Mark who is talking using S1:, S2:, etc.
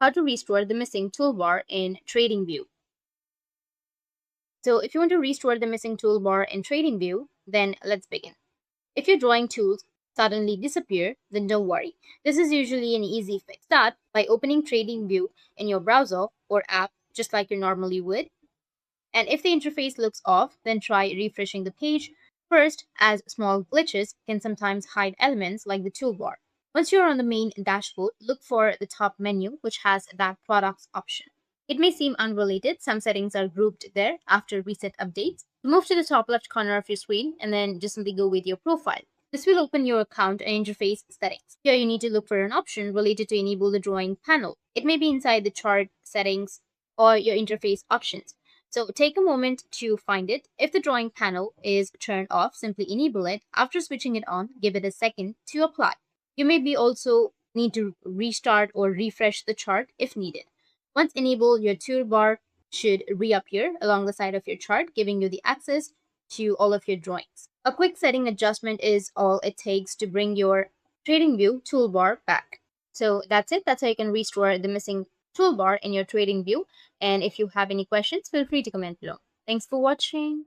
S1: How to restore the missing toolbar in Tradingview. So if you want to restore the missing toolbar in Tradingview, then let's begin. If your drawing tools suddenly disappear, then don't worry. This is usually an easy fix. Start by opening Tradingview in your browser or app just like you normally would. And if the interface looks off, then try refreshing the page first, as small glitches can sometimes hide elements like the toolbar. Once you're on the main dashboard, look for the top menu, which has that products option. It may seem unrelated, some settings are grouped there after recent updates. Move to the top left corner of your screen and then just simply go with your profile. This will open your account and interface settings. Here you need to look for an option related to enable the drawing panel. It may be inside the chart settings or your interface options. So take a moment to find it. If the drawing panel is turned off, simply enable it. After switching it on, give it a second to apply. You may be also need to restart or refresh the chart if needed. Once enabled, your toolbar should reappear along the side of your chart, giving you the access to all of your drawings. A quick setting adjustment is all it takes to bring your TradingView toolbar back. So that's it. That's how you can restore the missing toolbar in your TradingView. And if you have any questions, feel free to comment below. Thanks for watching.